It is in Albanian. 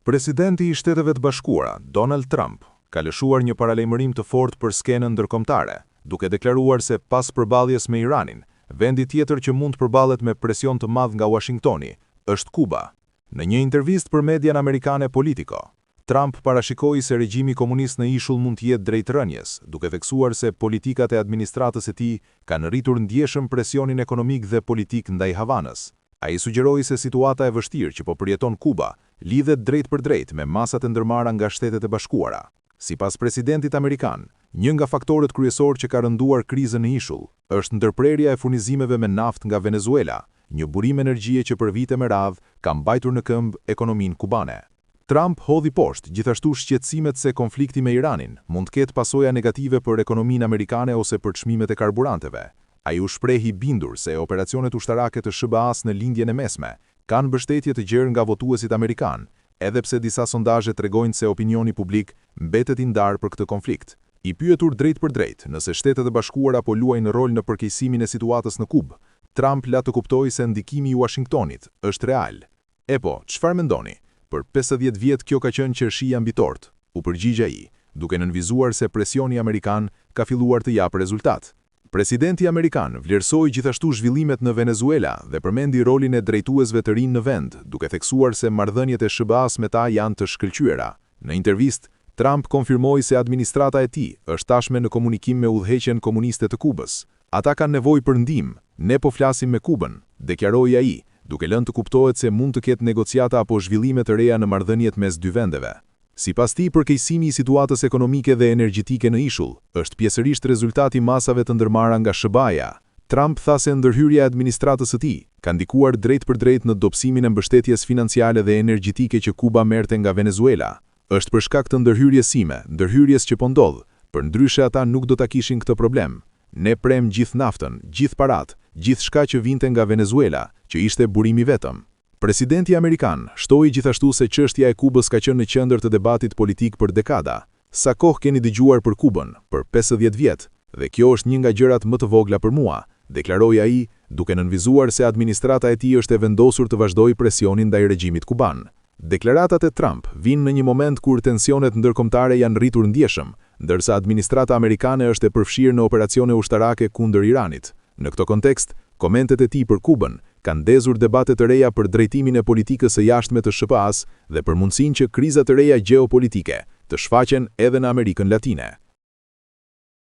Presidenti i Shteteve të Bashkuara, Donald Trump, ka lëshuar një paralajmërim të fortë për skenën ndërkombëtare, duke deklaruar se pas përballjes me Iranin, vendi tjetër që mund të përballet me presion të madh nga Washingtoni është Kuba. Në një intervistë për median amerikane Politico, Trump parashikoi se regjimi komunist në ishull mund të jetë drejt rënjes, duke theksuar se politikat e administratës së tij kanë rritur ndjeshëm presionin ekonomik dhe politik ndaj Havanës. Ai sugjeroi se situata e vështirë që po përjeton Kuba lidhet drejt për drejt me masat e ndërmarra nga Shtetet e Bashkuara. Sipas presidentit amerikan, një nga faktorët kryesor që ka rënduar krizën në ishull është ndërprerja e furnizimeve me naftë nga Venezuela, një burim energjie që për vite me radhë ka mbajtur në këmbë ekonominë kubane. Trump hodhi poshtë gjithashtu shqetësimet se konflikti me Iranin mund të ketë pasoja negative për ekonominë amerikane ose për çmimet e karburanteve. Ai u shprehi bindur se operacionet ushtarake të SBA-s në lindjen e mesme kanë mbështetje të gjerë nga votuesit amerikan, edhe pse disa sondazhe tregojnë se opinioni publik mbetet i ndarë për këtë konflikt. I pyetur drejt për drejt nëse Shtetet e Bashkuara po luajnë rol në përkeqësimin e situatës në Kubë, Trump la të kuptojë se ndikimi i Washingtonit është real. E po, çfarë mendoni? Për 50 vjet kjo ka qenë qershia mbi tort, u përgjigj ai, duke nënvizuar se presioni amerikan ka filluar të japë rezultat. Presidenti amerikan vlerësoi gjithashtu zhvillimet në Venezuela dhe përmendi rolin e drejtuesve të rinj në vend, duke theksuar se marrëdhëniet e SBA-s me ta janë të shkëlqyera. Në intervistë, Trump konfirmoi se administrata e tij është tashme në komunikim me udhëheqjen komuniste të Kubës. Ata kanë nevojë për ndihmë, ne po flasim me Kubën, deklaroi ai, duke lënë të kuptohet se mund të ketë negociata apo zhvillime të reja në marrëdhëniet mes dy vendeve. Sipas tij, përkeqësimi i situatës ekonomike dhe energjetike në ishull është pjesërisht rezultati masave të ndërmarra nga SBA-ja. Trump tha se ndërhyrja e administratës së tij ka ndikuar drejt për drejt në dobësimin e mbështetjes financiare dhe energjetike që Kuba merrte nga Venezuela. Është për shkak të ndërhyrjes sime, ndërhyrjes që po ndodh, përndryshe ata nuk do ta kishin këtë problem. Ne prem gjithë naftën, gjithë parat, gjithçka që vinte nga Venezuela, që ishte burimi vetëm. Presidenti amerikan shtoi gjithashtu se çështja e Kubës ka qenë në qendër të debatit politik për dekada. Sa kohë keni dëgjuar për Kubën? Për 50 vjet, dhe kjo është një nga gjërat më të vogla për mua, deklaroi ai, duke nënvizuar se administrata e tij është e vendosur të vazhdojë presionin ndaj regjimit kuban. Deklaratat e Trump vinë në një moment kur tensionet ndërkombëtare janë rritur ndjeshëm, ndërsa administrata amerikane është e përfshirë në operacione ushtarake kundër Iranit. Në këtë kontekst, komentet e tij për Kubën kanë ndezur debate të reja për drejtimin e politikës së jashtme të SBA-s dhe për mundësinë që kriza të reja gjeopolitike të shfaqen edhe në Amerikën Latine.